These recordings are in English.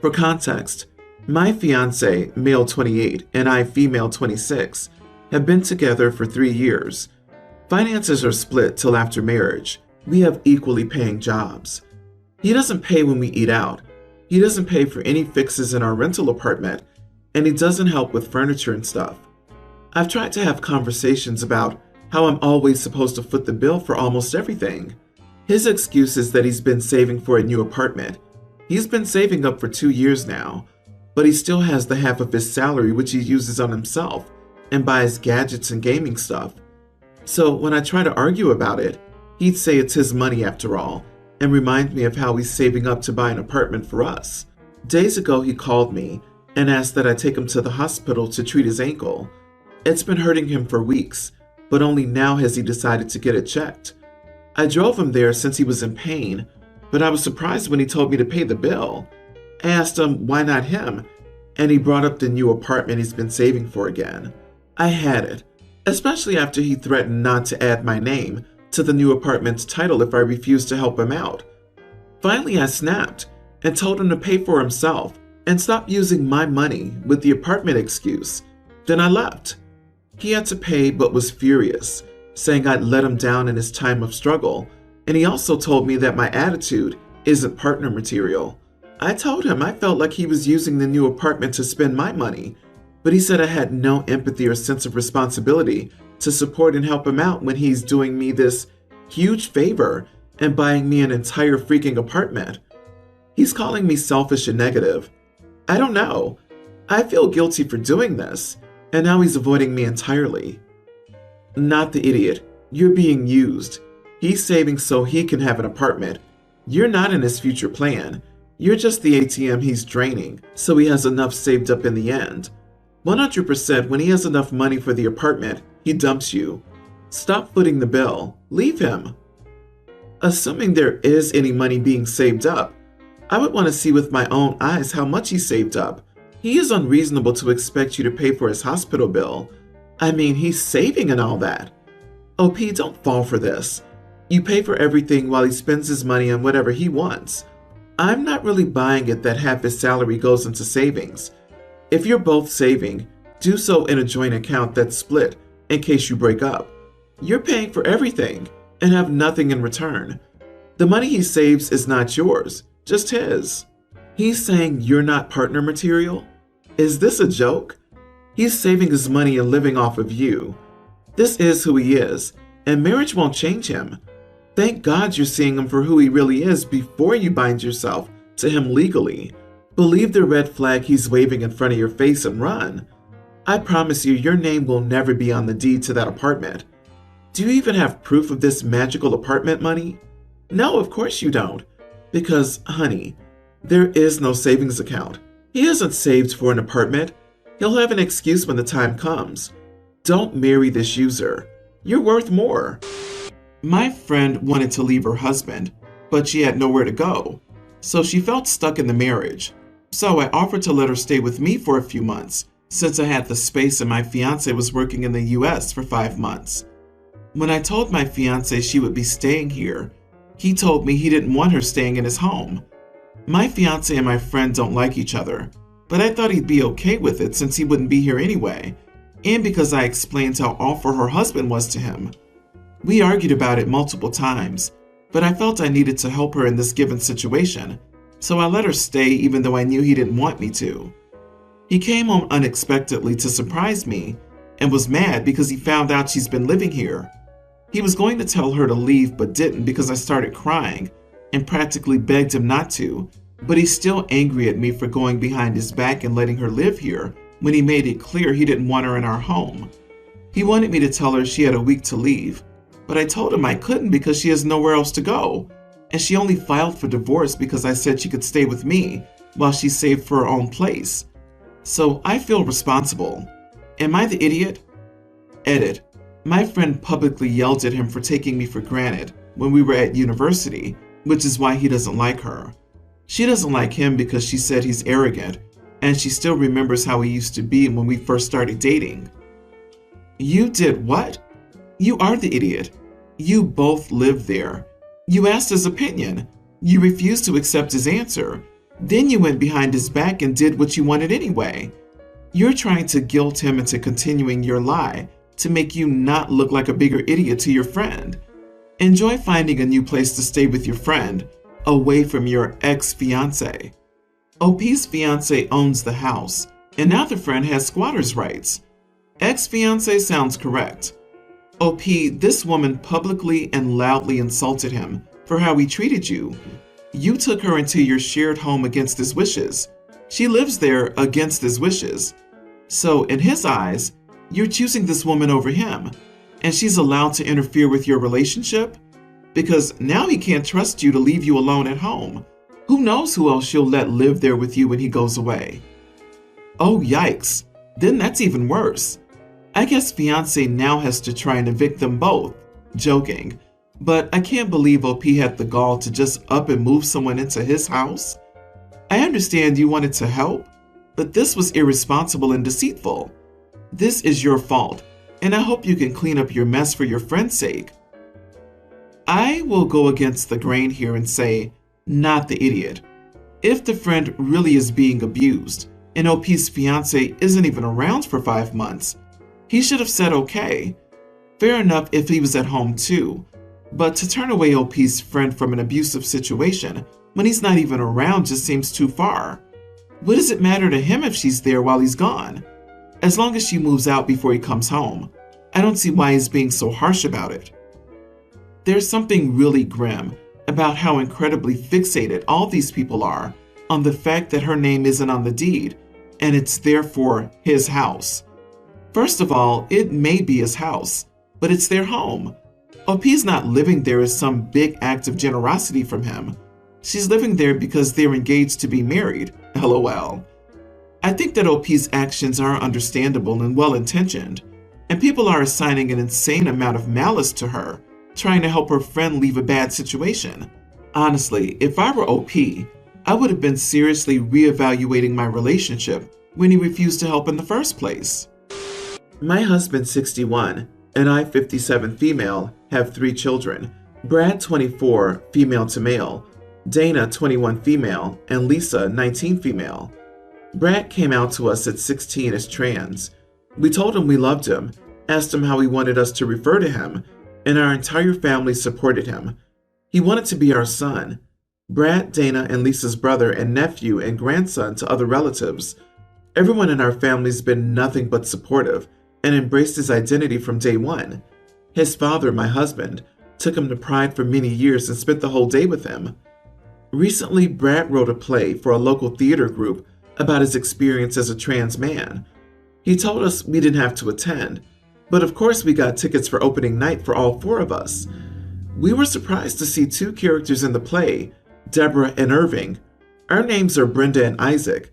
For context, my fiance, male 28, and I, female 26, have been together for 3 years. Finances are split till after marriage. We have equally paying jobs. He doesn't pay when we eat out. He doesn't pay for any fixes in our rental apartment, and he doesn't help with furniture and stuff. I've tried to have conversations about how I'm always supposed to foot the bill for almost everything. His excuse is that he's been saving for a new apartment. He's been saving up for 2 years now, but he still has the half of his salary which he uses on himself and buys gadgets and gaming stuff. So when I try to argue about it, he'd say it's his money after all, and remind me of how he's saving up to buy an apartment for us. Days ago he called me and asked that I take him to the hospital to treat his ankle. It's been hurting him for weeks, but only now has he decided to get it checked. I drove him there since he was in pain, but I was surprised when he told me to pay the bill. I asked him why not him, and he brought up the new apartment he's been saving for again. I had it, especially after he threatened not to add my name to the new apartment's title if I refused to help him out. Finally, I snapped and told him to pay for himself and stop using my money with the apartment excuse. Then I left. He had to pay but was furious, saying I'd let him down in his time of struggle, and he also told me that my attitude isn't partner material. I told him I felt like he was using the new apartment to spend my money, but he said I had no empathy or sense of responsibility to support and help him out when he's doing me this huge favor and buying me an entire freaking apartment. He's calling me selfish and negative. I don't know. I feel guilty for doing this, and now he's avoiding me entirely. Not the idiot. You're being used. He's saving so he can have an apartment. You're not in his future plan. You're just the ATM he's draining, so he has enough saved up in the end. 100% when he has enough money for the apartment, he dumps you. Stop footing the bill. Leave him. Assuming there is any money being saved up, I would want to see with my own eyes how much he saved up. He is unreasonable to expect you to pay for his hospital bill. I mean, he's saving and all that. OP, don't fall for this. You pay for everything while he spends his money on whatever he wants. I'm not really buying it that half his salary goes into savings. If you're both saving, do so in a joint account that's split in case you break up. You're paying for everything and have nothing in return. The money he saves is not yours, just his. He's saying you're not partner material? Is this a joke? He's saving his money and living off of you. This is who he is, and marriage won't change him. Thank God you're seeing him for who he really is before you bind yourself to him legally. Believe the red flag he's waving in front of your face and run. I promise you, your name will never be on the deed to that apartment. Do you even have proof of this magical apartment money? No, of course you don't. Because, honey, there is no savings account. He isn't saved for an apartment. He'll have an excuse when the time comes. Don't marry this user. You're worth more. My friend wanted to leave her husband, but she had nowhere to go. So she felt stuck in the marriage. So I offered to let her stay with me for a few months, since I had the space and my fiance was working in the US for 5 months. When I told my fiance she would be staying here, he told me he didn't want her staying in his home. My fiance and my friend don't like each other, but I thought he'd be okay with it since he wouldn't be here anyway, and because I explained how awful her husband was to him. We argued about it multiple times, but I felt I needed to help her in this given situation, so I let her stay even though I knew he didn't want me to. He came home unexpectedly to surprise me and was mad because he found out she's been living here. He was going to tell her to leave but didn't because I started crying and practically begged him not to, but he's still angry at me for going behind his back and letting her live here when he made it clear he didn't want her in our home. He wanted me to tell her she had a week to leave, but I told him I couldn't because she has nowhere else to go, and she only filed for divorce because I said she could stay with me while she saved for her own place. So I feel responsible. Am I the idiot? Edit. My friend publicly yelled at him for taking me for granted when we were at university, which is why he doesn't like her. She doesn't like him because she said he's arrogant, and she still remembers how he used to be when we first started dating. You did what? You are the idiot. You both live there. You asked his opinion. You refused to accept his answer. Then you went behind his back and did what you wanted anyway. You're trying to guilt him into continuing your lie to make you not look like a bigger idiot to your friend. Enjoy finding a new place to stay with your friend, away from your ex-fiance. OP's fiance owns the house, and now the friend has squatter's rights. Ex-fiance sounds correct. OP, this woman publicly and loudly insulted him for how he treated you. You took her into your shared home against his wishes. She lives there against his wishes. So, in his eyes, you're choosing this woman over him, and she's allowed to interfere with your relationship? Because now he can't trust you to leave you alone at home. Who knows who else she'll let live there with you when he goes away? Oh, yikes. Then that's even worse. I guess fiance now has to try and evict them both. Joking. But I can't believe OP had the gall to just up and move someone into his house. I understand you wanted to help, but this was irresponsible and deceitful. This is your fault, and I hope you can clean up your mess for your friend's sake. I will go against the grain here and say, not the idiot. If the friend really is being abused, and OP's fiance isn't even around for 5 months, he should have said okay. Fair enough if he was at home too, but to turn away OP's friend from an abusive situation when he's not even around just seems too far. What does it matter to him if she's there while he's gone? As long as she moves out before he comes home, I don't see why he's being so harsh about it. There's something really grim about how incredibly fixated all these people are on the fact that her name isn't on the deed, and it's therefore his house. First of all, it may be his house, but it's their home. OP's not living there as some big act of generosity from him. She's living there because they're engaged to be married, LOL. I think that OP's actions are understandable and well-intentioned, and people are assigning an insane amount of malice to her, trying to help her friend leave a bad situation. Honestly, if I were OP, I would have been seriously reevaluating my relationship when he refused to help in the first place. My husband, 61, and I, 57 female, have 3 children. Brad, 24, female to male, Dana, 21 female, and Lisa, 19 female. Brad came out to us at 16 as trans. We told him we loved him, asked him how he wanted us to refer to him, and our entire family supported him. He wanted to be our son. Brad, Dana, and Lisa's brother and nephew and grandson to other relatives. Everyone in our family's been nothing but supportive and embraced his identity from day one. His father, my husband, took him to Pride for many years and spent the whole day with him. Recently, Brad wrote a play for a local theater group about his experience as a trans man. He told us we didn't have to attend, but of course we got tickets for opening night for all 4 of us. We were surprised to see 2 characters in the play, Deborah and Irving. Our names are Brenda and Isaac.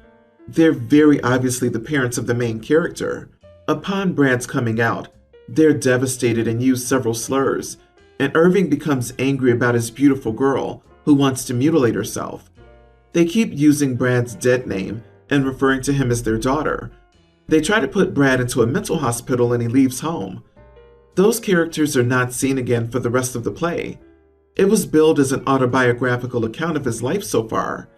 They're very obviously the parents of the main character. Upon Brad's coming out, they're devastated and use several slurs, and Irving becomes angry about his beautiful girl who wants to mutilate herself. They keep using Brad's dead name and referring to him as their daughter. They try to put Brad into a mental hospital and he leaves home. Those characters are not seen again for the rest of the play. It was billed as an autobiographical account of his life so far.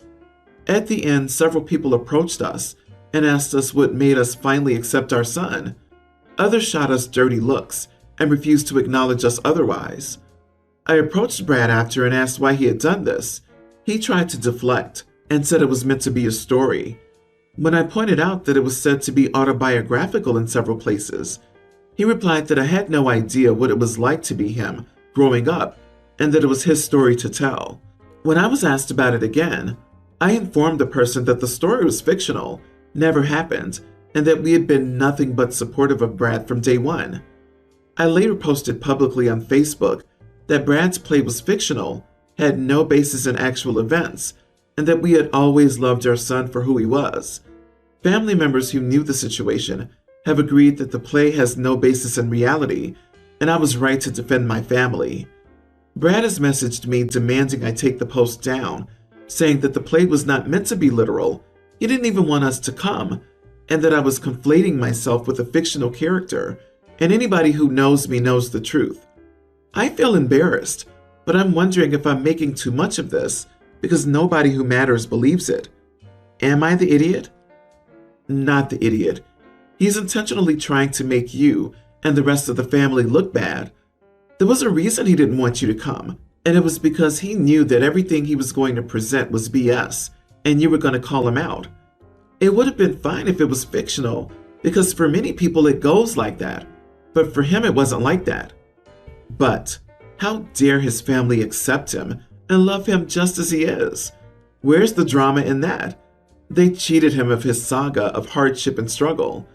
At the end, several people approached us and asked us what made us finally accept our son. Others shot us dirty looks and refused to acknowledge us otherwise. I approached Brad after and asked why he had done this. He tried to deflect and said it was meant to be a story. When I pointed out that it was said to be autobiographical in several places, he replied that I had no idea what it was like to be him growing up and that it was his story to tell. When I was asked about it again, I informed the person that the story was fictional, never happened, and that we had been nothing but supportive of Brad from day one. I later posted publicly on Facebook that Brad's play was fictional, had no basis in actual events, and that we had always loved our son for who he was. Family members who knew the situation have agreed that the play has no basis in reality, and I was right to defend my family. Brad has messaged me demanding I take the post down, saying that the play was not meant to be literal, he didn't even want us to come, and that I was conflating myself with a fictional character, and anybody who knows me knows the truth. I feel embarrassed, but I'm wondering if I'm making too much of this, because nobody who matters believes it. Am I the idiot? Not the idiot. He's intentionally trying to make you and the rest of the family look bad. There was a reason he didn't want you to come, and it was because he knew that everything he was going to present was BS, and you were going to call him out. It would have been fine if it was fictional, because for many people it goes like that, but for him it wasn't like that. But how dare his family accept him and love him just as he is? Where's the drama in that? They cheated him of his saga of hardship and struggle.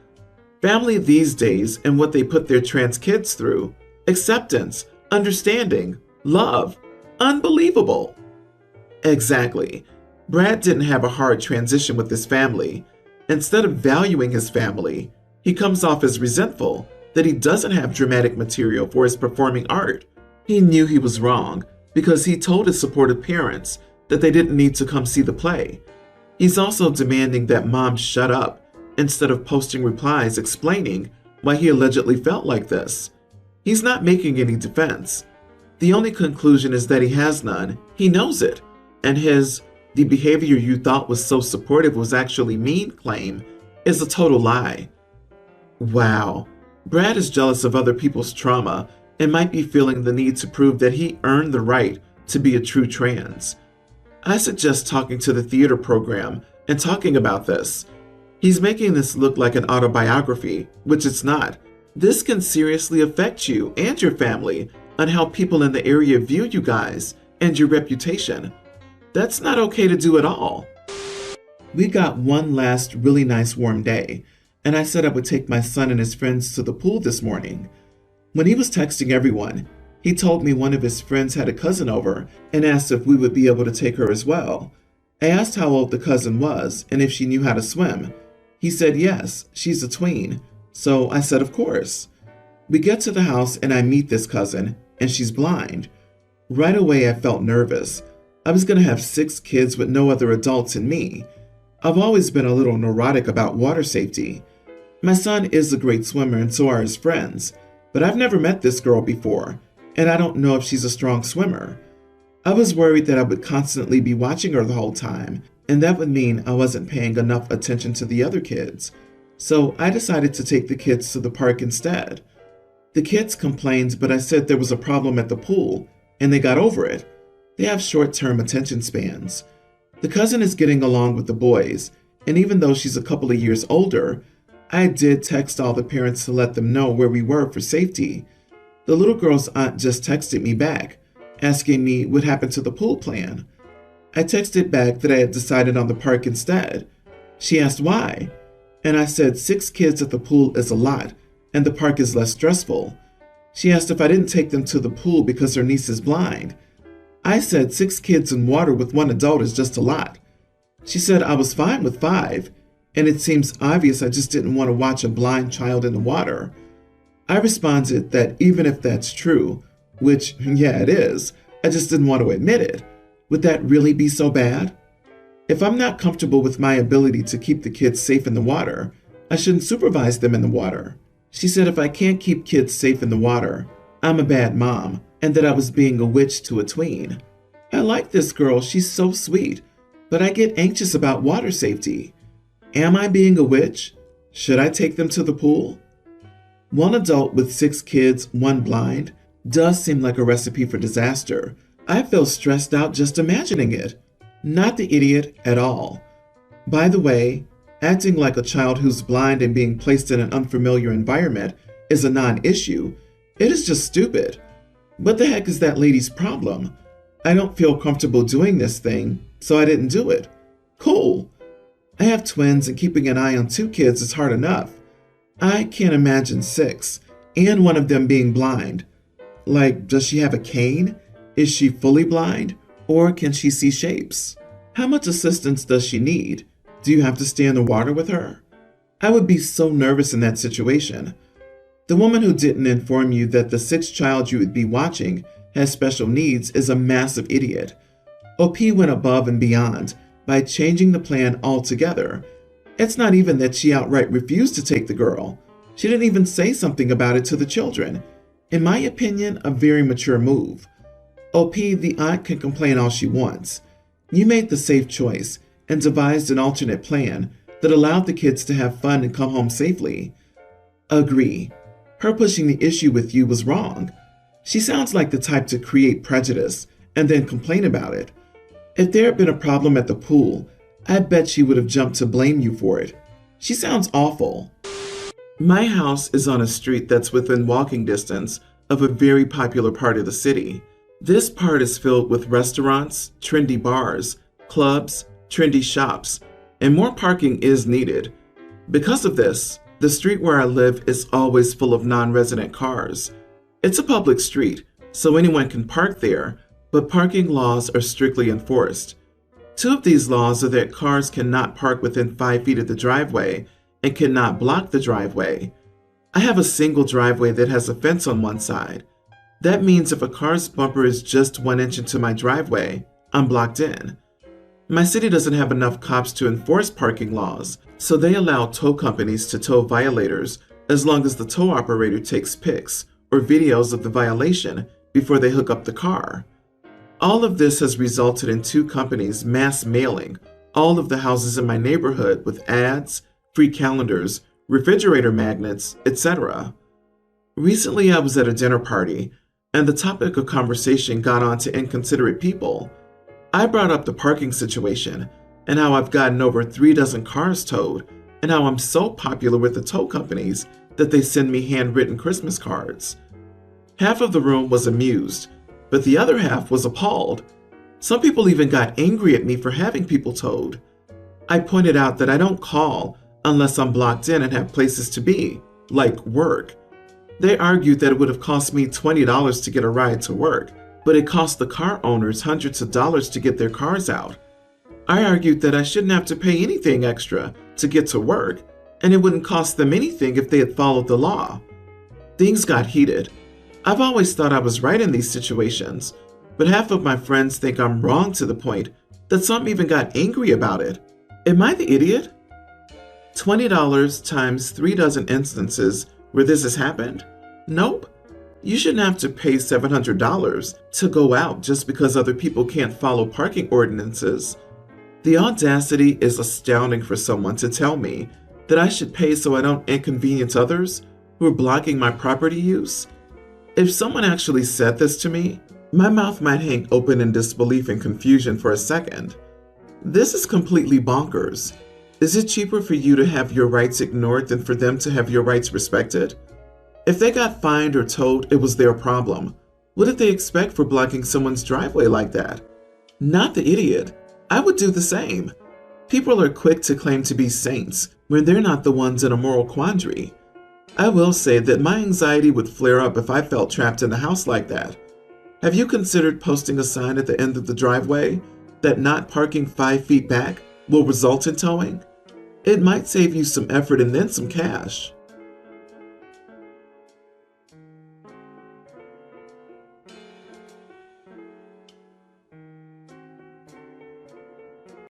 Family these days and what they put their trans kids through. Acceptance, understanding, love. Unbelievable. Exactly. Brad didn't have a hard transition with his family. Instead of valuing his family, he comes off as resentful that he doesn't have dramatic material for his performing art. He knew he was wrong because he told his supportive parents that they didn't need to come see the play. He's also demanding that mom shut up instead of posting replies explaining why he allegedly felt like this. He's not making any defense. The only conclusion is that he has none. He knows it. And the behavior you thought was so supportive was actually mean claim is a total lie. Wow. Brad is jealous of other people's trauma and might be feeling the need to prove that he earned the right to be a true trans. I suggest talking to the theater program and talking about this. He's making this look like an autobiography, which it's not. This can seriously affect you and your family on how people in the area view you guys and your reputation. That's not okay to do at all. We got one last really nice warm day, and I said I would take my son and his friends to the pool this morning. When he was texting everyone, he told me one of his friends had a cousin over and asked if we would be able to take her as well. I asked how old the cousin was and if she knew how to swim. He said yes, she's a tween. So I said of course. We get to the house and I meet this cousin, and she's blind. Right away I felt nervous. I was going to have 6 kids with no other adults and me. I've always been a little neurotic about water safety. My son is a great swimmer and so are his friends, but I've never met this girl before, and I don't know if she's a strong swimmer. I was worried that I would constantly be watching her the whole time, and that would mean I wasn't paying enough attention to the other kids. So I decided to take the kids to the park instead. The kids complained, but I said there was a problem at the pool, and they got over it. They have short-term attention spans. The cousin is getting along with the boys, and even though she's a couple of years older, I did text all the parents to let them know where we were for safety. The little girl's aunt just texted me back, asking me what happened to the pool plan. I texted back that I had decided on the park instead. She asked why, and I said 6 kids at the pool is a lot, and the park is less stressful. She asked if I didn't take them to the pool because her niece is blind. I said 6 kids in water with 1 adult is just a lot. She said I was fine with 5, and it seems obvious I just didn't want to watch a blind child in the water. I responded that even if that's true, which, yeah, it is, I just didn't want to admit it. Would that really be so bad? If I'm not comfortable with my ability to keep the kids safe in the water, I shouldn't supervise them in the water. She said if I can't keep kids safe in the water, I'm a bad mom, and that I was being a witch to a tween. I like this girl, she's so sweet, but I get anxious about water safety. Am I being a witch? Should I take them to the pool? 1 adult with 6 kids, 1 blind, does seem like a recipe for disaster. I feel stressed out just imagining it. Not the idiot at all. By the way, acting like a child who's blind and being placed in an unfamiliar environment is a non-issue. It is just stupid. What the heck is that lady's problem? I don't feel comfortable doing this thing, so I didn't do it. Cool. I have twins and keeping an eye on 2 kids is hard enough. I can't imagine 6, and one of them being blind. Like, does she have a cane? Is she fully blind? Or can she see shapes? How much assistance does she need? Do you have to stay in the water with her? I would be so nervous in that situation. The woman who didn't inform you that the 6th child you would be watching has special needs is a massive idiot. OP went above and beyond by changing the plan altogether. It's not even that she outright refused to take the girl. She didn't even say something about it to the children. In my opinion, a very mature move. OP, the aunt can complain all she wants. You made the safe choice, and devised an alternate plan that allowed the kids to have fun and come home safely. Agree. Her pushing the issue with you was wrong. She sounds like the type to create prejudice and then complain about it. If there had been a problem at the pool, I bet she would have jumped to blame you for it. She sounds awful. My house is on a street that's within walking distance of a very popular part of the city. This part is filled with restaurants, trendy bars, clubs, trendy shops, and more parking is needed. Because of this, the street where I live is always full of non-resident cars. It's a public street, so anyone can park there, but parking laws are strictly enforced. Two of these laws are that cars cannot park within 5 feet of the driveway and cannot block the driveway. I have a single driveway that has a fence on one side. That means if a car's bumper is just 1 inch into my driveway, I'm blocked in. My city doesn't have enough cops to enforce parking laws, so they allow tow companies to tow violators as long as the tow operator takes pics or videos of the violation before they hook up the car. All of this has resulted in 2 companies mass mailing all of the houses in my neighborhood with ads, free calendars, refrigerator magnets, etc. Recently, I was at a dinner party, and the topic of conversation got on to inconsiderate people. I brought up the parking situation and how I've gotten over 3 dozen cars towed and how I'm so popular with the tow companies that they send me handwritten Christmas cards. Half of the room was amused, but the other half was appalled. Some people even got angry at me for having people towed. I pointed out that I don't call unless I'm blocked in and have places to be, like work. They argued that it would have cost me $20 to get a ride to work, but it cost the car owners hundreds of dollars to get their cars out. I argued that I shouldn't have to pay anything extra to get to work, and it wouldn't cost them anything if they had followed the law. Things got heated. I've always thought I was right in these situations, but half of my friends think I'm wrong to the point that some even got angry about it. Am I the idiot? $20 times 3 dozen instances where this has happened? Nope. You shouldn't have to pay $700 to go out just because other people can't follow parking ordinances. The audacity is astounding for someone to tell me that I should pay so I don't inconvenience others who are blocking my property use. If someone actually said this to me, my mouth might hang open in disbelief and confusion for a second. This is completely bonkers. Is it cheaper for you to have your rights ignored than for them to have your rights respected? If they got fined or told it was their problem, what did they expect for blocking someone's driveway like that? Not the idiot. I would do the same. People are quick to claim to be saints when they're not the ones in a moral quandary. I will say that my anxiety would flare up if I felt trapped in a house like that. Have you considered posting a sign at the end of the driveway that not parking 5 feet back will result in towing? It might save you some effort and then some cash.